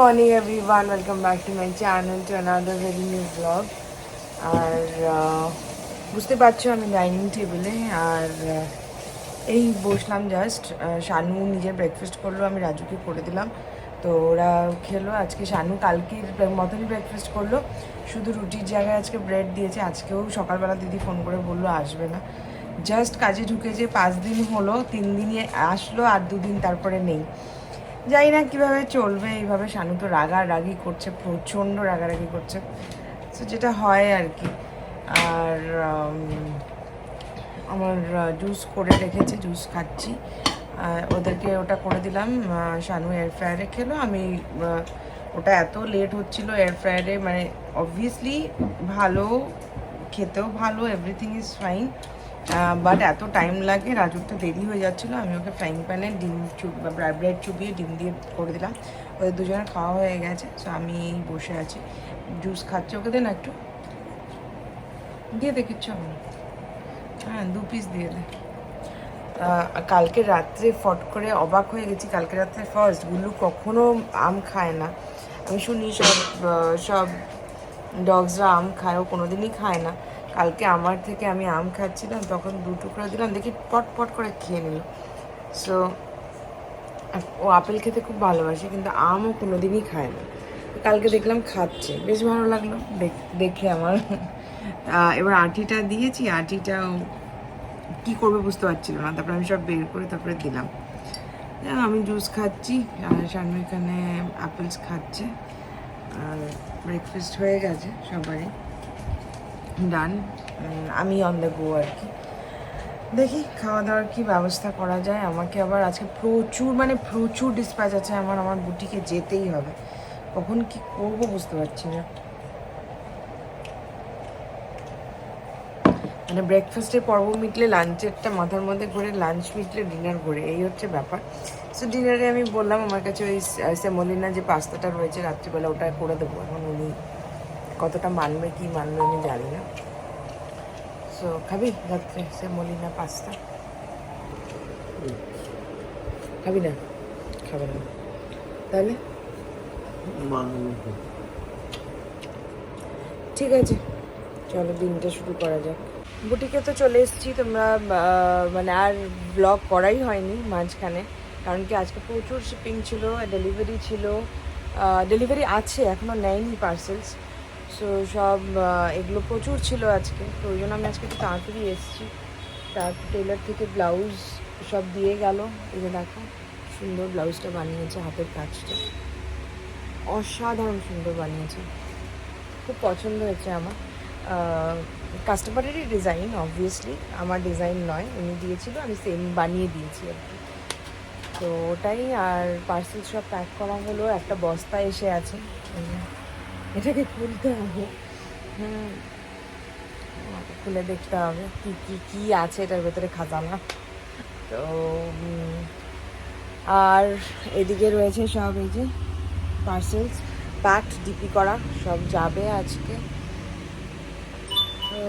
morning everyone, welcome back to my channel to another very new vlog. আর বুঝতে পারছো আমি dining টেবিলে আর এই বসলাম জাস্ট। শানু নিজের ব্রেকফাস্ট করলো, আমি রাজুকে করে দিলাম, তো ওরা খেলো। আজকে শানু কালকের মতনই ব্রেকফাস্ট করলো, শুধু রুটির জায়গায় আজকে ব্রেড দিয়েছে। আজকেও সকালবেলা দিদি ফোন করে বললো আসবে না, জাস্ট কাজে ঢুকেছে। 5 দিন হলো, 3 দিনই আসলো আর 2 দিন তারপরে নেই। জানি না কীভাবে চলবে এইভাবে। শানু তো রাগারাগি করছে, প্রচণ্ড রাগারাগি করছে, তো যেটা হয় আর কি। আর আমার জুস করে রেখেছে, জুস খাচ্ছি। ওদেরকে ওটা করে দিলাম, শানু এয়ার ফ্রায়ারে খেলো। আমি ওটা এত লেট হচ্ছিলো এয়ার ফ্রায়ারে, মানে অবভিয়াসলি ভালো, খেতেও ভালো, এভরিথিং ইজ ফাইন, বাট এত টাইম লাগে। রাজুর তো দেরি হয়ে যাচ্ছিলো, আমি ওকে ফ্রাইং প্যানে ডিম ব্রেড চুবিয়ে ডিম দিয়ে করে দিলাম। ওদের দুজনের খাওয়া হয়ে গেছে, সো আমি বসে আছি, জুস খাচ্ছি। ওকে দে না একটু, দিয়ে দে, কিচ্ছু হবে না। হ্যাঁ, 2 পিস দিয়ে দে। কালকে রাত্রে ফট করে অবাক হয়ে গেছি। কালকে রাত্রে ফার্স্ট, গুল্লু কখনো আম খায় না। আমি শুনি সব ডগসরা আম খায়, ও কোনো দিনই খায় না। কালকে আমার থেকে আমি আম খাচ্ছিলাম, তখন 2 টুকরো দিলাম, দেখি পট পট করে খেয়ে নিল। সো ও আপেল খেতে খুব ভালোবাসে, কিন্তু আমও কোনো দিনই খায় না। কালকে দেখলাম খাচ্ছে, বেশ ভালো লাগলো দেখে আমার। এবার আটিটা দিয়েছি, আটিটাও কী করবে বুঝতে পারছিল না, তারপরে আমি সব বের করে তারপরে দিলাম। আমি জুস খাচ্ছি আর শানু এখানে আপেলস খাচ্ছে। আর ব্রেকফাস্ট হয়ে গেছে সবারই, ডান। আমি অন দ্য গো আর কি। দেখি খাওয়া দাওয়ার কী ব্যবস্থা করা যায়। আমাকে আবার আজকে প্রচুর ডিসপ্যাচ আছে আমার বুটিকে যেতেই হবে। কখন কি করবো বুঝতে পারছি না। মানে ব্রেকফাস্টের পর্ব মিটলে লাঞ্চেরটা মাথার মধ্যে ঘুরে, লাঞ্চ মিটলে ডিনার ঘুরে, এই হচ্ছে ব্যাপার। সো ডিনারে আমি বললাম আমার কাছে ওই সেমোলিনা যে পাস্তাটা রয়েছে রাত্রিবেলা, ওটা করে দেবো। এখন উনি কতটা মানবে কি মানবে আমি জানি না। সো খাবি রাত্রে সেমোলিনা পাস্তা? খাবি না? খাবে না তাহলে ঠিক আছে, চলো দিনটা শুরু করা যাক। বুটিকে তো চলে এসেছি। তোমরা মানে আর ব্লগ করাই হয়নি মাঝখানে, কারণ কি আজকে প্রচুর শিপিং ছিল, ডেলিভারি ছিল, ডেলিভারি আছে, এখনও নেয়নি পার্সেলস। সো সব এগুলো প্রচুর ছিল আজকে, তো ওই জন্য আমি আজকে একটু তাড়াতাড়ি এসেছি। তারপর টেলার থেকে ব্লাউজ সব দিয়ে গেল। এই যে দেখো, সুন্দর ব্লাউজটা বানিয়েছে, হাতের কাজটা অসাধারণ সুন্দর বানিয়েছে, খুব পছন্দ হয়েছে আমার। কাস্টমারেরই ডিজাইন, অবভিয়াসলি আমার ডিজাইন নয়, উনি দিয়েছিল, আমি সেম বানিয়ে দিয়েছি আর কি। তো ওটাই। আর পার্সেল সব প্যাক করা হলো, একটা বস্তা এসে আছে, এটাকে খুলতে হবে। খুলে দেখতে হবে কী কী কী আছে এটার ভেতরে, খাজানা। তো আর এদিকে রয়েছে সব এই যে পার্সেলস প্যাকড, ডিপি করা, সব যাবে আজকে। তো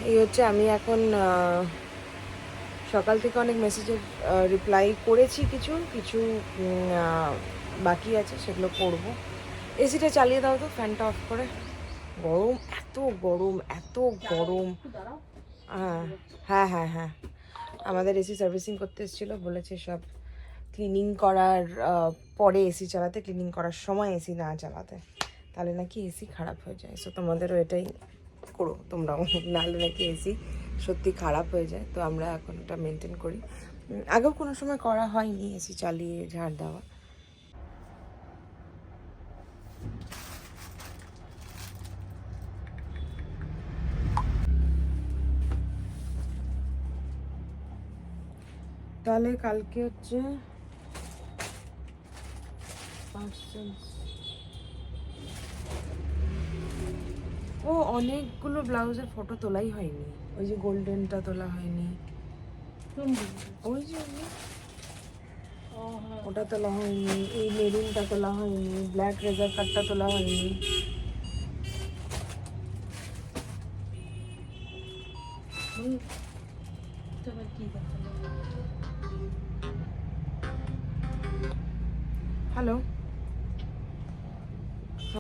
এই হচ্ছে। আমি এখন সকাল থেকে অনেক মেসেজের রিপ্লাই করেছি, কিছু কিছু বাকি আছে, সেগুলো করব। এসিটা চালিয়ে দাও তো, ফ্যানটা অফ করে। গরম, এত গরম, এত গরম। হ্যাঁ হ্যাঁ হ্যাঁ হ্যাঁ, আমাদের এসি সার্ভিসিং করতে এসেছিলো, বলেছে সব ক্লিনিং করার পরে এসি চালাতে, ক্লিনিং করার সময় এসি না চালাতে, তাহলে নাকি এসি খারাপ হয়ে যায়। সো তোমাদেরও এটাই করো তোমরাও, নাহলে নাকি এসি সত্যি খারাপ হয়ে যায়। তো আমরা এখন ওটা মেনটেন করি, আগেও কোনো সময় করা হয়নি এসি চালিয়ে ঝাড় দেওয়া। তাহলে কালকে হচ্ছে ও অনেকগুলো ব্লাউজের ফটো তোলাই হয়নি, ওই যে গোল্ডেনটা তোলা হয়নি, ওই যে ওটা তোলা হয়নি, এই মেরুনটা তোলা হয়নি, ব্ল্যাক রেজার কাটটা তোলা হয়নি। হ্যালো,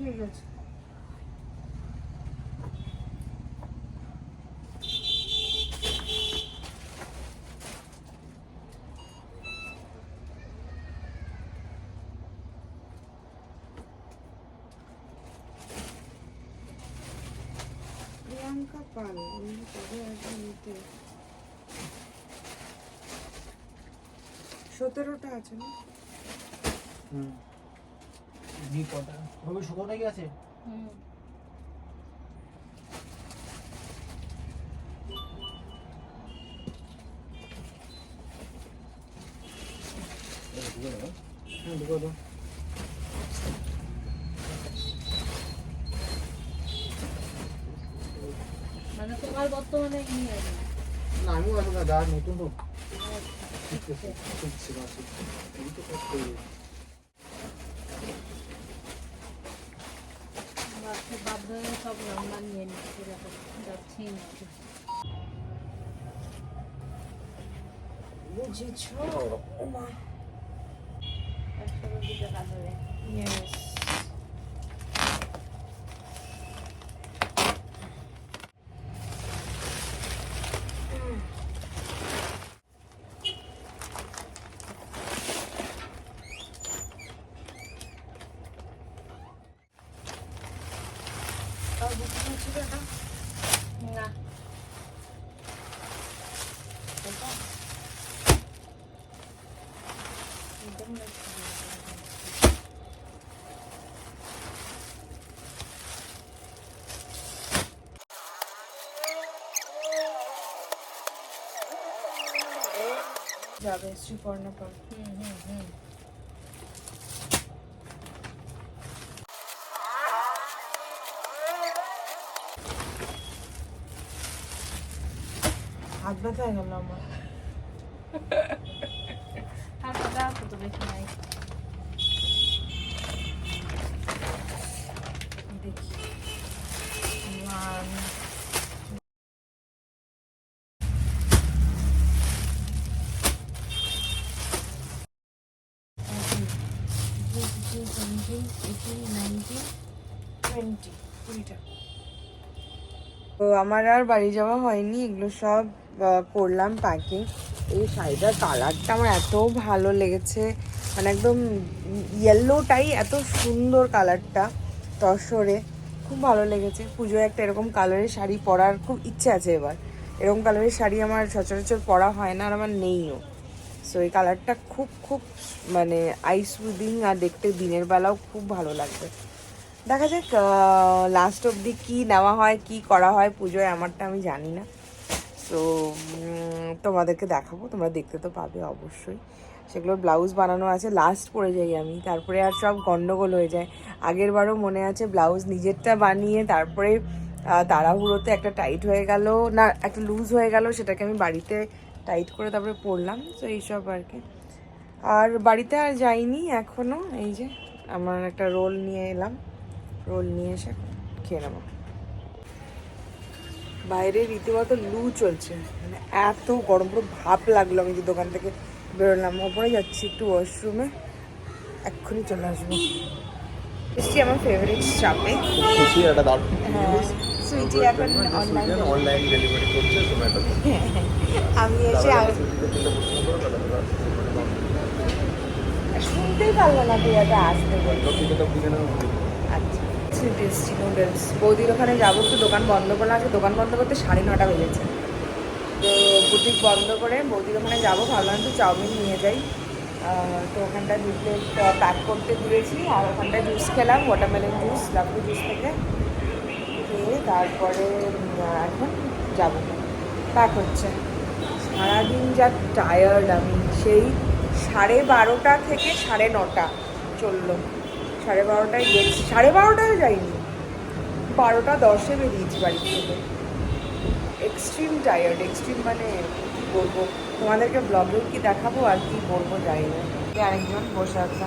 ঠিক আছে। প্রিয়াঙ্কা পাল কবে আসবে নিতে? 17টা আছে না? কটা হবে? 17টা কি আছে? ঢুকে দাও। মানে তোমার বর্তমানে নিয়ে আসবে না আমিও আসবো না, যা নতুন তো শিখতেছি শিখছি মাসি এই তো কাজ করি। বাধ্য হয়ে সব নাম্বার নিয়ে নিচ্ছে, যাচ্ছি না। বুঝেছো? ওমা, 100 দিতে পারবে। ইয়েস। তাও বুঝতে ছিল না। না এটা একদম না। যাবে শ্রীপর্ণা পাল। হাত ব্যথা হয়ে গেল আমার। আর কথা কত বেশি নাই। দেখি 1 তো আমার আর বাড়ি যাওয়া হয়নি, এগুলো সব করলাম প্যাকিং। এই শাড়িটার কালারটা আমার এত ভালো লেগেছে, মানে একদম ইয়েলোটাই এত সুন্দর কালারটা, তসরে খুব ভালো লেগেছে। পুজোয় একটা এরকম কালারের শাড়ি পরার খুব ইচ্ছে আছে এবার। এরকম কালারের শাড়ি আমার সচরাচর পরা হয় না, আর আমার নেইও। সো এই কালারটা খুব খুব মানে আইস উইদিং, আর দেখতে দিনের বেলাও খুব ভালো লাগবে। দেখা যাক লাস্ট অবধি কী নেওয়া হয়, কি করা হয় পুজোয়, আমারটা আমি জানি না। সো তোমাদেরকে দেখাবো, তোমরা দেখতে তো পাবে অবশ্যই। সেগুলোর ব্লাউজ বানানো আছে, লাস্ট পরে যাই আমি, তারপরে আর সব গন্ডগোল হয়ে যায়। আগের বারও মনে আছে ব্লাউজ নিজেরটা বানিয়ে তারপরে তাড়াহুড়োতে একটা টাইট হয়ে গেল, না একটা লুজ হয়ে গেল, সেটাকে আমি বাড়িতে টাইট করে তারপরে পরলাম। তো এইসব আর কি। আর বাড়িতে আর যাইনি এখনও। এই যে আমার একটা রোল নিয়ে এলাম, রোল নিয়ে এসে খেয়ে নেবো। বাইরে রীতিমতো লু চলছে, মানে এত গরম, পুরো ভাপ লাগলো। আমি যে দোকান থেকে বেরোলাম, ওপরে যাচ্ছি একটু ওয়াশরুমে, এক্ষুনি চলে আসবো। এসছি আমার ফেভারিট চাপে। খুশি একটা দাঁড়। হ্যাঁ, সুইটি এখন অনলাইন ডেলিভারি করছে জোম্যাটোতে। আমি এসে শুনতেই পারবো না তুই এটা আসতে বলবো। আচ্ছা, টেস্টি নুডলস। বৌদির ওখানে যাবো, একটু দোকান বন্ধ করলাম, আজকে দোকান বন্ধ করতে 9:30 বেজেছে। তো বুটিক বন্ধ করে বৌদির ওখানে যাবো, ভাবলাম একটু চাউমিন নিয়ে যাই। তো ওখানটায় দুটো প্যাক করতে দিয়েছি, আর ওখানটায় জুস খেলাম, ওয়াটারমেলন জুস, লাভলি জুস থেকে খেয়ে তারপরে এখন যাবো, প্যাক হচ্ছে। সারাদিন যা টায়ার্ড আমি, সেই 12:30 থেকে 9:30 চললো। 12:30টায় গেছি, 12:30টায় যাইনি, 12:10 বেরিয়েছি বাড়ি থেকে। এক্সট্রিম টায়ার্ড, এক্সট্রিম মানে কী বলবো তোমাদেরকে, ব্লগেও কি দেখাবো আর কি বলবো জানি না। আরেকজন বসে আছে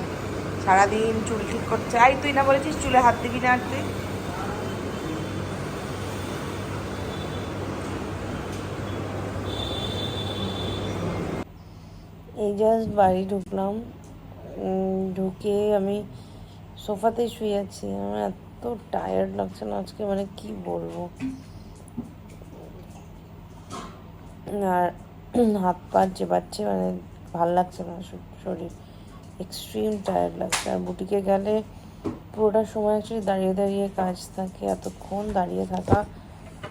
সারাদিন চুল ঠিক করছে। আই তুই না বলেছিস চুলে হাত দিবি না আর তুই? এই জাস্ট বাড়ি ঢুকলাম, ঢুকে আমি সোফাতেই শুয়ে আছি, আমার এত টায়ার্ড লাগছে না আজকে, মানে কি বলবো। আর হাত পা চেপাচ্ছে, মানে ভাল লাগছে না শরীর, এক্সট্রিম টায়ার্ড লাগছে। আর বুটিকে গেলে পুরোটা সময় অ্যাকচুয়ালি দাঁড়িয়ে দাঁড়িয়ে কাজ থাকে, এতক্ষণ দাঁড়িয়ে থাকা,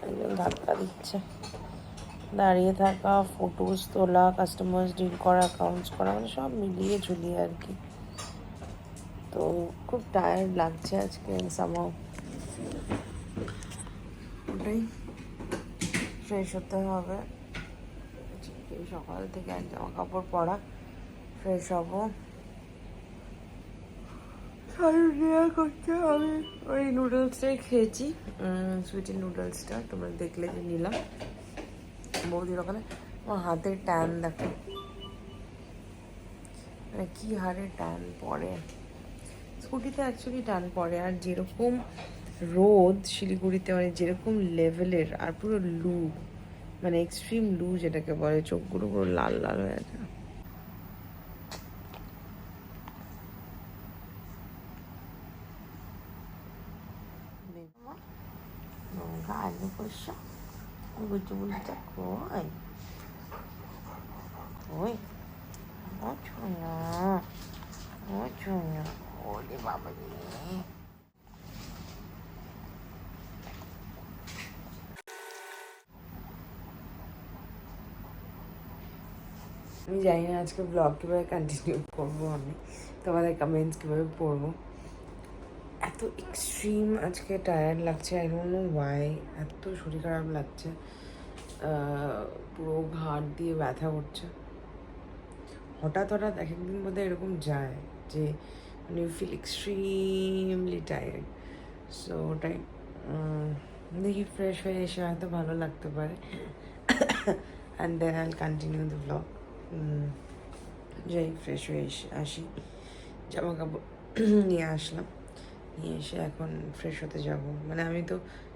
একজন ধাক্কা দিচ্ছে, দাঁড়িয়ে থাকা, ফটোস তোলা, কাস্টমার্স ডিল করা, অ্যাকাউন্টস করা, মানে সব মিলিয়ে ঝুলিয়ে আর কি। তো খুব টায়ার্ড লাগছে আজকে সামাও। ওটাই ফ্রেশ হতে হবে, সকাল থেকে এক জামা কাপড় পরা, ফ্রেশ হবো। করছে, আমি ওই নুডলসটাই খেয়েছি, সুইটি নুডলসটা তোমরা দেখলে যে নিলাম বৌদির ওখানে। আমার হাতের ট্যান দেখো, মানে কী হারে ট্যান পড়ে স্কুটিতে, অ্যাকচুয়ালি ট্যান পড়ে। আর যেরকম রোদ শিলিগুড়িতে, মানে যেরকম লেভেলের, আর পুরো লু, মানে এক্সট্রিম লু যেটাকে বলে, চোখগুলো পুরো লাল লাল হয়ে আছে। আলু কষা বুঝতে বুঝতে কই কই ও ছোনা, ও ছোনা, ওরে বাবা রে। আমি জানি না আজকে ব্লগ কীভাবে কন্টিনিউ করবো, আমি তোমাদের কমেন্টস কীভাবে পড়বো। এত এক্সট্রিম আজকে টায়ার্ড লাগছে, আই ডোন্ট নো ওয়াই, এত শরীর খারাপ লাগছে, পুরো ঘাট দিয়ে ব্যথা করছে। হঠাৎ হঠাৎ এক একদিন বোধহয় এরকম যায় যে মানে you feel extremely tired. So ওটাই, দেখি ফ্রেশ হয়ে এসে হয়তো ভালো লাগতে পারে, অ্যান্ড দেন আইল কন্টিনিউ দ্য ব্লগ। যাই ফ্রেশ হয়ে আসি, জামা কাপড় নিয়ে আসলাম, নিয়ে এসে এখন ফ্রেশ হতে যাব। মানে আমি তো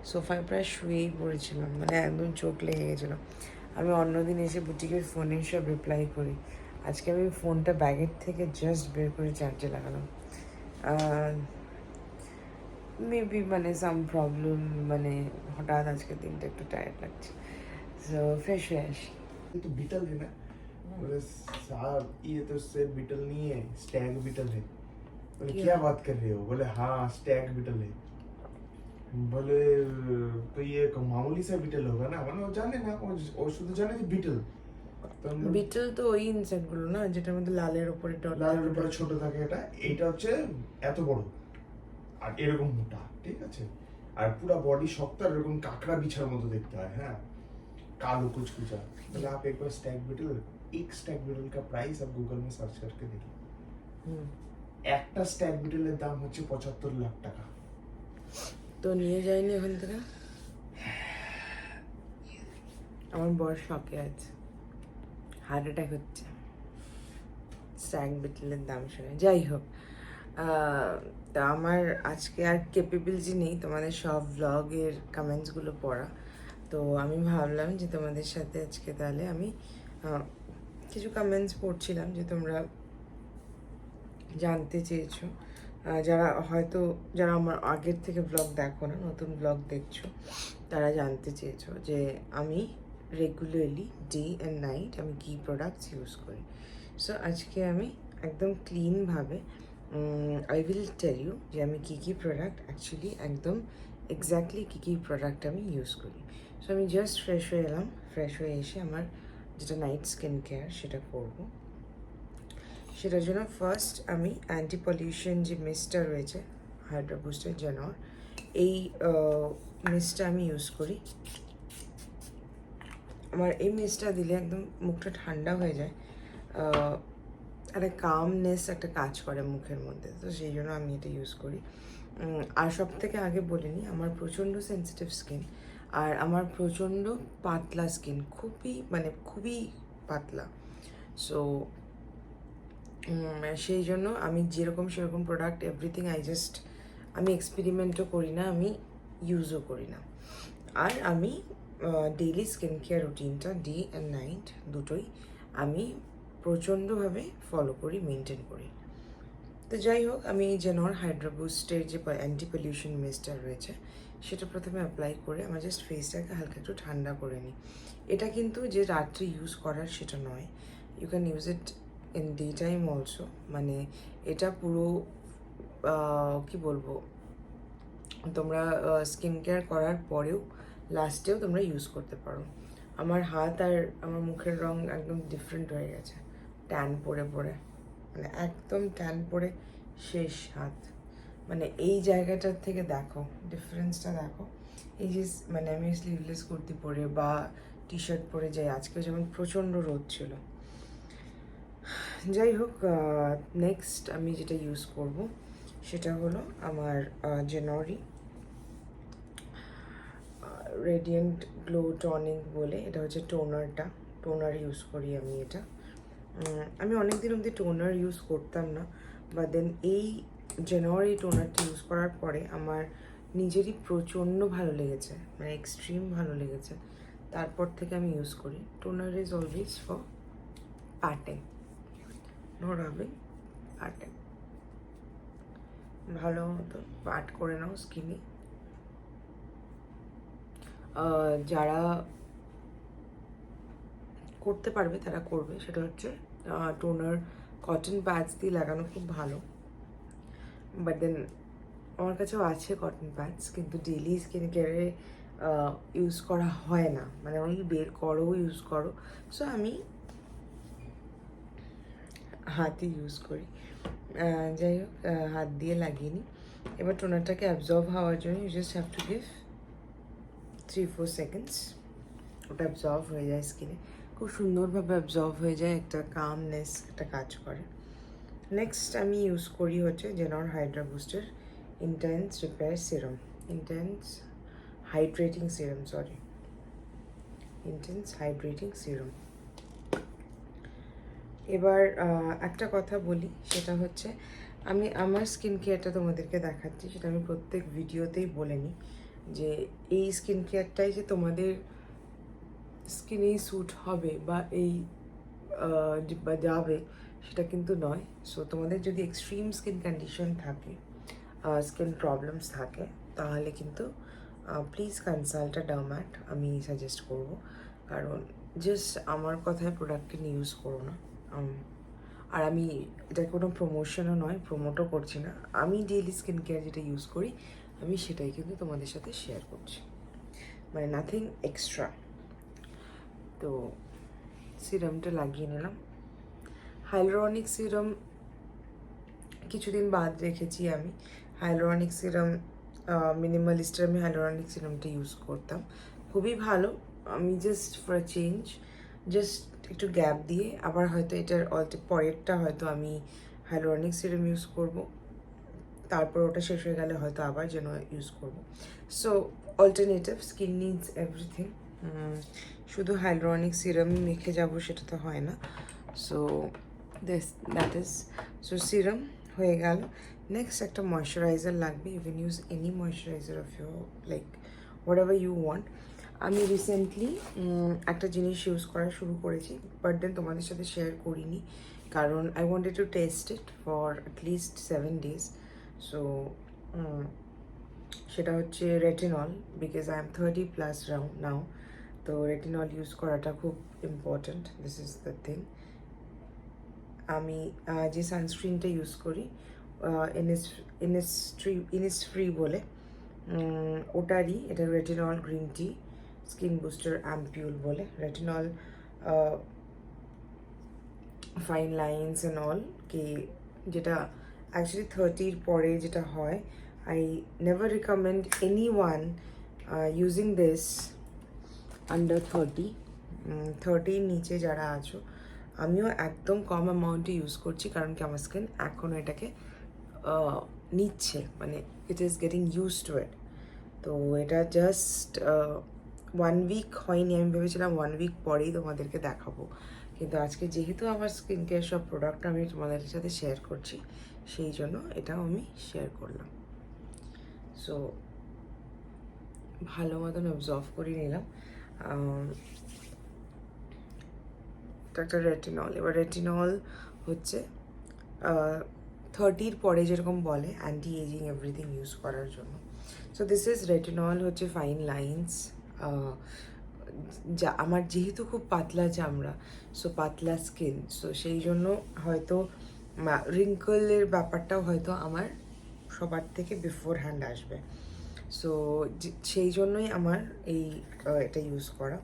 সোফায় প্রায় শুয়েই পড়েছিলাম, মানে একদম চোখ লেগে গেছিলো। আমি অন্যদিন এসে বুটিকের ফোনে সব রিপ্লাই করি, আজকে আমি ফোনটা ব্যাগের থেকে জাস্ট বের করে চার্জে লাগালাম। মেবি মানে সাম প্রবলেম, মানে হঠাৎ আজকে দিনটা একটু টায়ার্ড লাগছে, সো ফ্রেশ হয়ে আসি। तो बीटल है ना, बोले साहब ये तो सेब बीटल नहीं है, स्टैग बीटल है। बोले क्या बात कर रहे हो? बोले हाँ स्टैग बीटल है। बोले तो ये एक मामूली सा बीटल होगा ना, মানে ও জানে না, ও শুধু জানে যে বিটল। বিটল তো ওই ইনসেক্টগুলো না, যেটার মধ্যে লালের উপরে ডট, লালের উপরে ছোট থাকে, এইটা হচ্ছে এত বড় আর এরকম মোটা, ঠিক আছে, আর পুরো বডি শক্ত আর এরকম কাকড়া বিছার মতো দেখতে হয়। হ্যাঁ, कालो कुछ कुछ। मतलब आप एक बार स्टैग बीटल, एक स्टैग बीटल का प्राइस आप गूगल में सर्च करके देखिए, একটা স্ট্যাগ বিটলের দাম হচ্ছে 75 লাখ টাকা। তো নিয়ে যায়নি ওখান থেকে, আমার বড় শখে আছে, হার্ট অ্যাটাক হচ্ছে স্ট্যাগ বিটলের দাম শুনে। যাই হোক, তা আমার আজকে আর ক্যাপেবিলিটি নেই তোমাদের সব ব্লগের কমেন্টসগুলো পড়া, তো আমি ভাবলাম যে তোমাদের সাথে আজকে তাহলে আমি কিছু কমেন্টস পড়ছিলাম যে তোমরা জানতে চেয়েছো, যারা আমার আগের থেকে ব্লগ দেখো না, নতুন ব্লগ দেখছো, তারা জানতে চেয়েছো যে আমি রেগুলারলি ডে অ্যান্ড নাইট আমি কী প্রোডাক্টস ইউজ করি। সো আজকে আমি একদম ক্লিনভাবে আই উইল টেল ইউ যে আমি কী কী প্রোডাক্ট অ্যাকচুয়ালি একদম এক্স্যাক্টলি কী কী প্রোডাক্ট আমি ইউজ করি। সো আমি জাস্ট ফ্রেশ হয়ে এলাম, ফ্রেশ হয়ে এসে আমার যেটা নাইট স্কিন কেয়ার সেটা করবো। সেটার জন্য ফার্স্ট আমি অ্যান্টি পলিউশন যে মিস্টটা রয়েছে হাইড্রা বুস্টার জেনর, এই মিস্টটা আমি ইউজ করি। আমার এই মিস্টটা দিলে একদম মুখটা ঠান্ডা হয়ে যায়, একটা কামনেস একটা কাজ করে মুখের মধ্যে, তো সেই জন্য আমি এটা ইউজ করি। আর সব থেকে আগে বলিনি, আমার প্রচণ্ড সেন্সিটিভ স্কিন, আর আমার প্রচণ্ড পাতলা স্কিন, খুবই পাতলা। সো সেই জন্য আমি যেরকম সেরকম প্রোডাক্ট এভরিথিং আমি এক্সপেরিমেন্টও করি না, আমি ইউজও করি না। আর আমি ডেইলি স্কিন কেয়ার রুটিনটা ডে অ্যান্ড নাইট দুটোই আমি প্রচণ্ডভাবে ফলো করি, মেনটেন করি। তো যাই হোক, আমি জেনর হাইড্রা বুস্টের যে অ্যান্টি পলিউশন মিস্টটা রয়েছে সেটা প্রথমে অ্যাপ্লাই করে আমার জাস্ট ফেসটাকে হালকা একটু ঠান্ডা করে নিই। এটা কিন্তু যে রাত্রে ইউজ করার সেটা নয়, you can use it in day time also. মানে এটা পুরো কি বলবো, তোমরা স্কিন কেয়ার করার পরেও লাস্টেও তোমরা ইউজ করতে পারো। আমার হাত আর আমার মুখের রং একদম ডিফারেন্ট হয়ে গেছে ট্যান পড়ে পড়ে, মানে একদম ট্যান পড়ে শেষ হাত। মানে এই জায়গাটার থেকে দেখো ডিফারেন্সটা দেখো। এই যে মানে আমি স্লিভলেস কুর্তি পরে বা টি শার্ট পরে যাই, আজকে যেমন প্রচণ্ড রোদ ছিল। যাই হোক, নেক্সট আমি যেটা ইউজ করব সেটা হলো আমার জেনরি রেডিয়েন্ট গ্লো টনিক বলে, এটা হচ্ছে টোনার ইউজ করি আমি এটা। আমি অনেক দিন অবধি টোনার ইউজ করতাম না, বা দেন এই জেনরি টোনারটা ইউজ করার পরে আমার নিজেরই প্রচণ্ড ভালো লেগেছে, মানে এক্সট্রিম ভালো লেগেছে। তারপর থেকে আমি ইউজ করি। Toner is always for patting, no rubbing, patting. ভালো মতো পাট করে নাও স্কিনে। যারা করতে পারবে তারা করবে, সেটা হচ্ছে টোনার কটন প্যাডস দিয়ে লাগানো খুব ভালো। বাট দেন আমার কাছেও আছে কটন প্যাডস, কিন্তু ডেইলি স্কিন কেয়ারে ইউজ করা হয় না, মানে ওই বের করো ইউজ করো। সো আমি হাতই ইউজ করি। যাই হোক, হাত দিয়ে লাগিয়ে নিই। এবার টোনারটাকে অ্যাবজর্ব হওয়ার জন্য you just have to give 3-4 seconds. ওটা অ্যাবজর্ব হয়ে যায় স্কিনে, খুব সুন্দরভাবে অ্যাবজর্ব হয়ে যায়, একটা কামনেস একটা কাজ করে। নেক্সট আমি ইউজ করি হচ্ছে জেনর হাইড্রা বুস্টের intense repair serum, intense hydrating serum. এবার একটা কথা বলি, সেটা হচ্ছে আমি আমার স্কিন কেয়ারটা তোমাদেরকে দেখাচ্ছি, সেটা আমি প্রত্যেক ভিডিওতেই বলে নিই যে এই স্কিন কেয়ারটাই যে তোমাদের স্কিনেই স্যুট হবে বা এই বা যাবে সেটা কিন্তু নয়। সো তোমাদের যদি এক্সট্রিম স্কিন কন্ডিশন থাকে, স্কিন প্রবলেমস থাকে, তাহলে কিন্তু প্লিজ কনসাল্ট আ ডার্ম্যাট আমি সাজেস্ট করব। কারণ জাস্ট আমার কথায় প্রোডাক্টকে নিয়ে ইউজ করো না। আর আমি এটা কোনো প্রমোশনও নয়, প্রমোটও করছি না, আমি ডেইলি স্কিন কেয়ার যেটা ইউজ করি আমি সেটাই কিন্তু তোমাদের সাথে শেয়ার করছি, মানে নাথিং এক্সট্রা। তো সিরামটা লাগিয়ে নিলাম। হাইলোরনিক সিরাম কিছুদিন বাদ রেখেছি আমি। হাইলোরনিক সিরাম মিনিমালিস্টের আমি হাইলোরনিক সিরামটা ইউজ করতাম, খুবই ভালো। আমি জাস্ট ফর চেঞ্জ জাস্ট একটু গ্যাপ দিয়ে আবার হয়তো এটার পরেরটা হয়তো আমি হাইলোরনিক সিরাম ইউজ করব, তারপর ওটা শেষ হয়ে গেলে হয়তো আবার যেন ইউজ করব। So alternative, skin needs everything. শুধু হাইলোরনিক সিরাম মেখে যাবো সেটা তো হয় না। সো দ্যাট ইজ সিরাম হয়ে গেল। নেক্সট একটা ময়শ্চারাইজার লাগবে। You can use any moisturiser of your like whatever you want. আমি রিসেন্টলি একটা জিনিস ইউজ করা শুরু করেছি, বাট দেন তোমাদের সাথে শেয়ার করিনি, কারণ I wanted to test it for at least 7 days। So সেটা হচ্ছে retinol, because I am 30+ now. তো রেটিনল ইউজ করাটা খুব important, this is the thing. আমি যে সানস্ক্রিনটা ইউজ করি ইনিসফ্রি বলে, ওটারই, এটা retinol green tea skin booster ampoule বলে। Retinol fine lines and all কি, যেটা অ্যাকচুয়ালি 30-র পরে যেটা হয়, I never recommend anyone using this under 30-র নিচে যারা আছো। আমিও একদম কম অ্যামাউন্টে ইউজ করছি, কারণ কি আমার স্কিন এখনও এটাকে নিচ্ছে, মানে it is getting use to it. তো এটা জাস্ট 1 week হয়নি, আমি ভেবেছিলাম 1 week পরেই তোমাদেরকে দেখাবো, কিন্তু আজকে যেহেতু আমার স্কিন কেয়ার সব প্রোডাক্ট আমি তোমাদের সাথে শেয়ার করছি, সেই জন্য এটাও আমি শেয়ার করলাম। সো ভালো মতন অবজর্ভ করে নিলাম। একটা রেটিনল, এবার রেটিনল হচ্ছে 30-র পরে যেরকম বলে অ্যান্টি এজিং এভরিথিং ইউজ করার জন্য। সো দিস ইজ রেটিনল, হচ্ছে ফাইন লাইন্স। যা আমার যেহেতু খুব পাতলা চামড়া, সো পাতলা স্কিন, সো সেই জন্য হয়তো রিঙ্কলের ব্যাপারটাও হয়তো আমার সবার থেকে বিফোর হ্যান্ড আসবে। সো সেই জন্যই আমার এই এটা ইউজ করা।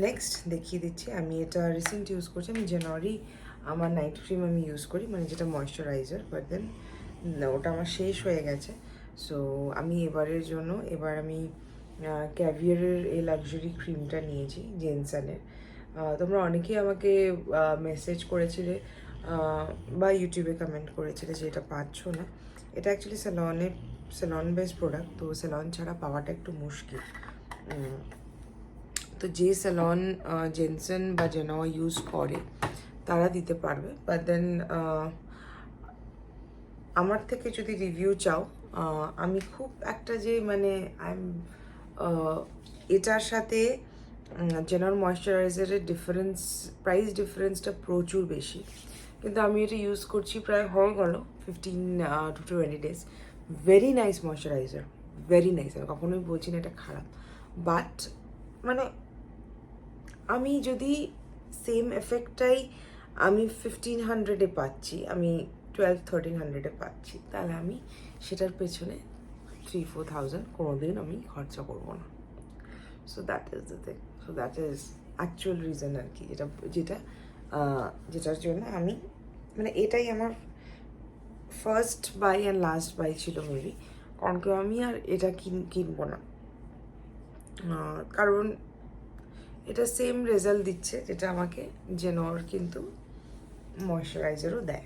নেক্সট দেখিয়ে দিচ্ছি, আমি এটা রিসেন্ট ইউজ করছি। আমি জানুয়ারি আমার নাইট ক্রিম আমি ইউজ করি, মানে যেটা ময়শ্চারাইজার, বাট দেন ওটা আমার শেষ হয়ে গেছে। সো আমি এবারের জন্য আমি ক্যাভিয়ারের এই লাক্সারি ক্রিমটা নিয়েছি জেনসনের। তোমরা অনেকেই আমাকে মেসেজ করেছিলে বা ইউটিউবে কমেন্ট করেছিলে যে এটা পাচ্ছ না। এটা অ্যাকচুয়ালি স্যালন বেস প্রোডাক্ট, তো স্যালন ছাড়া পাওয়াটা একটু মুশকিল। তো যে স্যালন জেনসন বা জেনো ইউজ করে তারা দিতে পারবে, বাট দেন আমার থেকে যদি রিভিউ চাও, আমি খুব একটা যে মানে এটার সাথে জেনার ময়শ্চারাইজারের প্রাইস ডিফারেন্সটা প্রচুর বেশি, কিন্তু আমি এটা ইউজ করছি প্রায় হয়ে গেল 15 to 20 days। Very nice moisturiser, very nice. আমি কখনোই বলছি না এটা খারাপ, বাট মানে আমি যদি সেম এফেক্টটাই আমি 1500-এ পাচ্ছি, আমি 1200-1300-এ পাচ্ছি, তাহলে আমি সেটার পেছনে 3-4,000 কোনোদিন আমি খরচা করবো না। So that is the thing, so that is actual reason আর কি, যেটার জন্য আমি মানে এটাই আমার first buy and last buy ছিল মেবি, কারণ কি আমি আর এটা কিনবো না, কারণ এটা সেম রেজাল্ট দিচ্ছে যেটা আমাকে জেনোর কিন্তু ময়শ্চারাইজারও দেয়।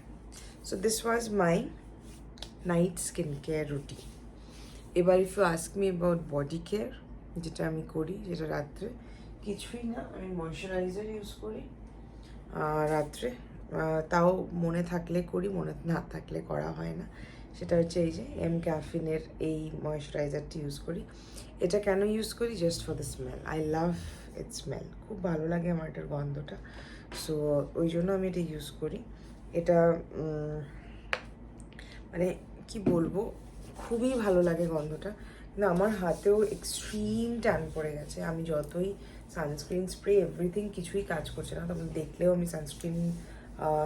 So this was my night skin care routine. এবার if you ask me about body care, যেটা আমি করি, যেটা রাত্রে কিছুই না, আমি ময়শ্চারাইজার ইউজ করি রাত্রে, তাও মনে থাকলে করি, মনে না থাকলে করা হয় না। সেটা হচ্ছে এই যে ক্যাফিনের এই ময়শ্চারাইজারটি ইউজ করি। এটা কেন ইউজ করি? Just for the smell. I love it smell, খুব ভালো লাগে আমার এটার গন্ধটা। সো ওই জন্য আমি এটা ইউজ করি। এটা মানে কি বলবো, খুবই ভালো লাগে গন্ধটা। কিন্তু আমার হাতেও এক্সট্রিম ট্যান পড়ে গেছে, আমি যতই সানস্ক্রিন স্প্রে এভরিথিং কিছুই কাজ করছে না। তখন দেখলেও আমি সানস্ক্রিন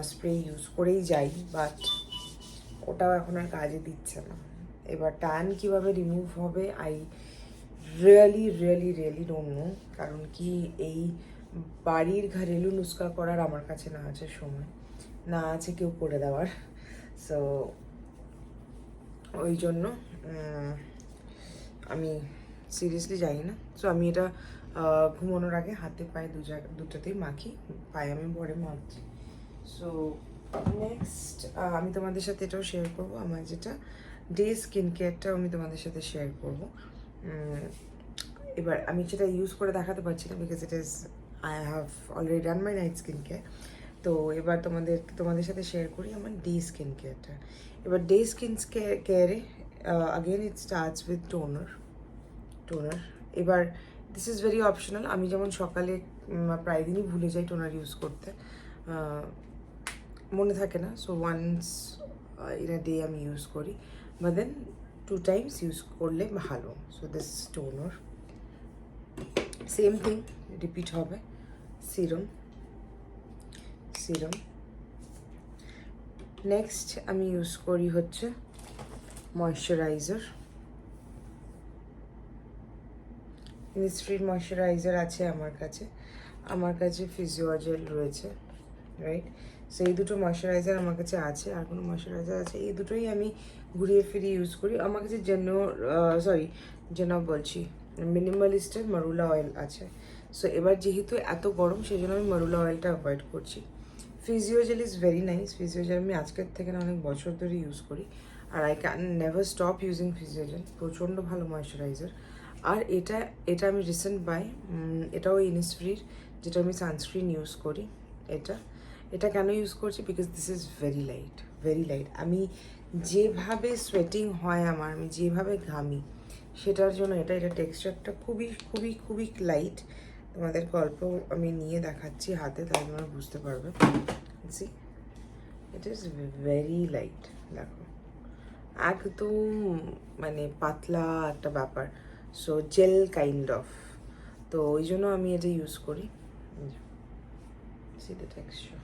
স্প্রে ইউজ করেই যাই, বাট ওটাও এখন আর কাজে দিচ্ছে না। এবার ট্যান কীভাবে রিমুভ হবে আই রিয়েলি ডোন্ট নো, কারণ কি এই বাড়ির ঘরেলু নুস্কা করার আমার কাছে না আছে সময়, না আছে কেউ করে দেওয়ার। সো ওই জন্য আমি সিরিয়াসলি জানি না। সো আমি এটা ঘুমানোর আগে হাতে পায়ে দুটাতেই মাখি, পায়ে আমি পরে মাখছি। সো নেক্সট আমি তোমাদের সাথে এটাও শেয়ার করবো, আমার যেটা ডে স্কিন কেয়ারটাও আমি তোমাদের সাথে শেয়ার করবো। এবার আমি সেটা ইউজ করে দেখাতে পারছি না, because I have already done my night skin care. তো এবার তোমাদের সাথে শেয়ার করি আমার ডে স্কিন কেয়ারটা। এবার ডে স্কিন কেয়ারে again it starts with toner. এবার দিস ইজ ভেরি অপশনাল। আমি যেমন সকালে প্রায় দিনই ভুলে যাই টোনার ইউজ করতে, মনে থাকে না। So once in a day আমি ইউজ করি, বা দেন 2 times ইউজ করলে ভালো। So this toner, same thing repeat হবে। সিরাম নেক্সট আমি ইউজ করি হচ্ছে ময়শ্চারাইজার। ইনিসফ্রির ময়শ্চারাইজার আছে আমার কাছে ফিজিওজেল রয়েছে, রাইট। সো এই দুটো ময়শ্চারাইজার আমার কাছে আছে, আর কোনো ময়শ্চারাইজার আছে, এই দুটোই আমি ঘুরিয়ে ফিরিয়ে ইউজ করি। আমার কাছে জেনো বলছি মিনিমালিস্টের মারুলা অয়েল আছে। সো এবার যেহেতু এত গরম, সেই জন্য আমি মারুলা অয়েলটা অ্যাভয়েড করছি। Physiogel is very nice. Physiogel আমি আজকের থেকে না অনেক বছর ধরে ইউজ করি, আর I can never stop using Physiogel. প্রচণ্ড ভালো ময়শ্চারাইজার। আর এটা আমি রিসেন্ট বাই, এটাও ইনিসফ্রির, যেটা আমি সানস্ক্রিন ইউজ করি। এটা কেন ইউজ করছি? Because this is very light. আমি যেভাবে সোয়েটিং হয় আমি যেভাবে ঘামি, সেটার জন্য এটা টেক্সচারটা খুবই লাইট। তোমাদের গল্প আমি নিয়ে দেখাচ্ছি হাতে, তাহলে তোমরা বুঝতে পারবে। See, it is very light. দেখো একদম মানে পাতলা একটা ব্যাপার, সো জেল কাইন্ড অফ। তো ওই জন্য আমি এটা ইউজ করি। See the texture,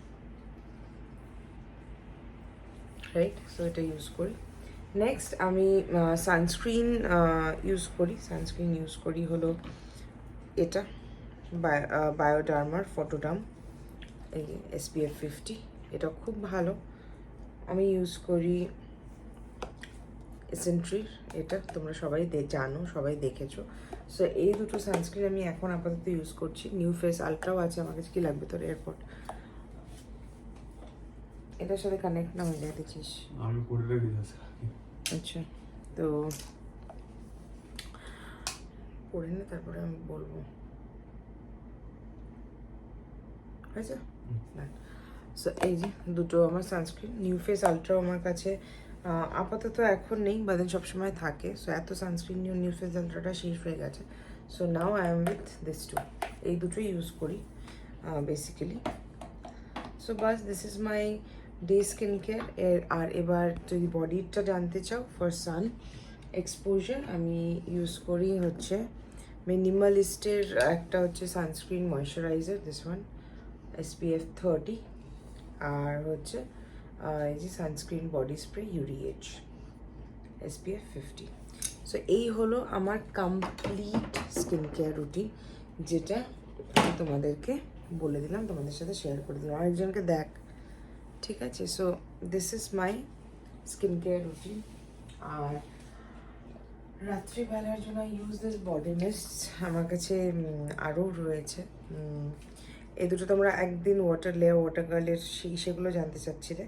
right? So এটা ইউজ করি। নেক্সট আমি সানস্ক্রিন ইউজ করি হলো এটা বায়োডার্মার ফটোডাম, এই SPF 50, এটা খুব ভালো। আমি ইউজ করি এসেন্ট্রির, এটা তোমরা সবাই জানো, সবাই দেখেছো। সো এই দুটো সানস্ক্রিন আমি এখন আপাতত ইউজ করছি। নিউ ফেস আলট্রাও আছে আমার কাছে। কি লাগবে তোর এয়ারপোর্ট? এটার সাথে কানেক্ট না হয়ে যায় দেখিস। আমি করে রেখে আচ্ছা, তো পড়ে নে, তারপরে আমি বলবো। হয়েছে না? সো এই যে দুটো আমার সানস্ক্রিন। নিউ ফেস আলট্রাও আমার কাছে আপাতত এখন নেই, বাদেন সবসময় থাকে। সো এত সানস্ক্রিন নিউ ফেস আলট্রাটা শেষ হয়ে গেছে। So now I am with this two, এই দুটোই ইউজ করি বেসিক্যালি। সো বাস this is my day skin care. আর এবার যদি বডিটা জানতে চাও, ফর সান এক্সপোজার আমি ইউজ করি হচ্ছে মিনিমালিস্টের একটা হচ্ছে sunscreen moisturiser, this one SPF 30, আর হচ্ছে এই যে sunscreen body spray UDH SPF 50। So এই হলো আমার কমপ্লিট স্কিন কেয়ার রুটিন, যেটা আমি তোমাদেরকে বলে দিলাম, তোমাদের সাথে শেয়ার করে দিলাম। আরেকজনকে দেখ, ঠিক আছে? So this is my skin care routine. আর রাত্রিবেলার জন্য ইউজ দিস বডি মিস্ট, আমার কাছে আরও রয়েছে। এই দুটো তোমরা একদিন ওয়াটার গার্লের সেগুলো জানতে চাচ্ছিলে।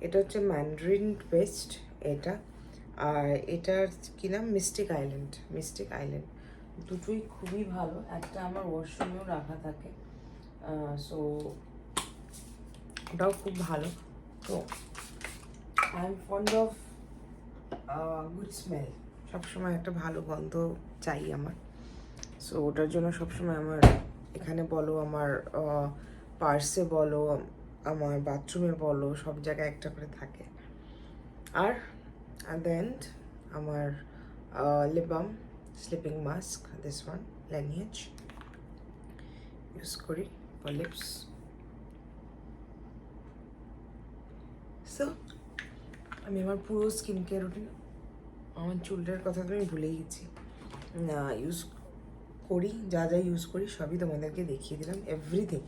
এটা হচ্ছে ম্যান্ডারিন পেস্ট এটা, আর এটার কি নাম, মিস্টিক আইল্যান্ড। দুটোই খুবই ভালো। একটা আমার ওয়াশরুমেও রাখা থাকে, সো ওটাও খুব ভালো। তো I am fond of good smell, সবসময় একটা ভালো গন্ধ চাই আমার। সো ওটার জন্য সবসময় আমার এখানে বলো, আমার পার্সে বলো, আমার বাথরুমে বলো, সব জায়গায় একটা করে থাকে। আর দেন আমার lip balm, sleeping mask, this one Laneige use করি ফর লিপস। সো আমি আমার পুরো স্কিন কেয়ার রুটিন, আমার চুলটার কথা তো আমি ভুলেই গেছি, ইউজ করি, যা ইউজ করি সবই তোমাদেরকে দেখিয়ে দিলাম। এভরিথিং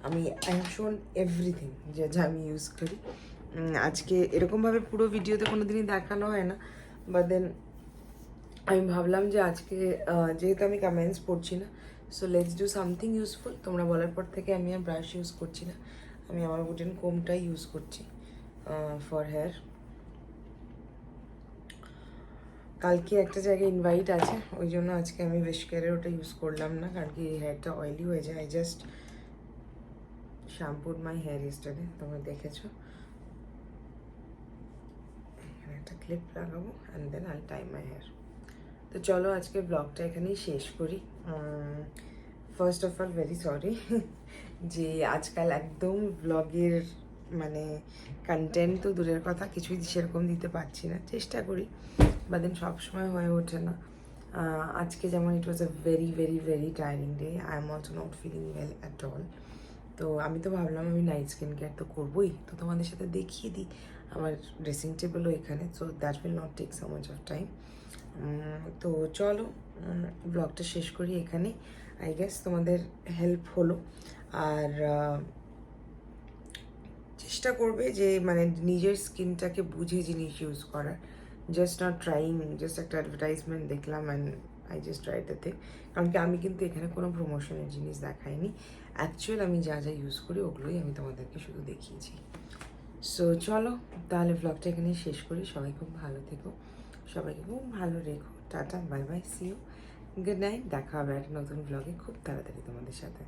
আমি আই হ্যাভ শোন এভরিথিং যা আমি ইউজ করি। আজকে এরকমভাবে পুরো ভিডিওতে কোনো দিনই দেখানো হয় না, বাট দেন আমি ভাবলাম যে আজকে যেহেতু আমি কমেন্টস পড়ছি না, so let's do something useful. তোমরা বলার পর থেকে আমি আর ব্রাশ ইউজ করছি না, আমি আমার উডেন কোমটাই ইউজ করছি ফর হেয়ার। কালকে একটা জায়গায় ইনভাইট আছে, ওই জন্য আজকে আমি উইশকেয়ারের ওটা ইউজ করলাম না, কারণ কি হেয়ারটা অয়েলি হয়ে যায়। I just shampooed my hair yesterday, তোমরা দেখেছো। এখানে একটা ক্লিপ লাগাবো and then I tie my hair. তো চলো আজকে ব্লগটা এখানেই শেষ করি। First of all very sorry যে আজকাল একদম ব্লগের মানে কন্টেন্ট তো দূরের কথা, কিছুই সেরকম দিতে পারছি না, চেষ্টা করি, বা দেন সবসময় হয়ে ওঠে না। আজকে যেমন it was a very very very tiring day, I am also not feeling well at all. তো আমি তো ভাবলাম আমি নাইট স্কিন কেয়ার তো করবোই, তো তোমাদের সাথে দেখিয়ে দিই। আমার ড্রেসিং টেবিলও এখানে, so that will not take so much of time. তো চলো ব্লগটা শেষ করি এখানে। আই গেস তোমাদের হেল্প হলো। আর চেষ্টা করবে যে মানে নিজের স্কিনটাকে বুঝে জিনিস ইউজ করার, জাস্ট নট ট্রাইং, জাস্ট একটা অ্যাডভার্টাইজমেন্ট দেখলাম and I just tried the thing. কারণ কি আমি কিন্তু এখানে কোনো প্রমোশনের জিনিস দেখাইনি, অ্যাকচুয়াল আমি যা ইউজ করি ওগুলোই আমি তোমাদেরকে শুধু দেখিয়েছি। সো চলো তাহলে ব্লগটা এখানে শেষ করি। সবাই খুব ভালো থেকো, সবাইকে খুব ভালো রেখো। Tata, bye bye, see you, good night. দেখা হবে একটা নতুন ব্লগে খুব তাড়াতাড়ি তোমাদের সাথে।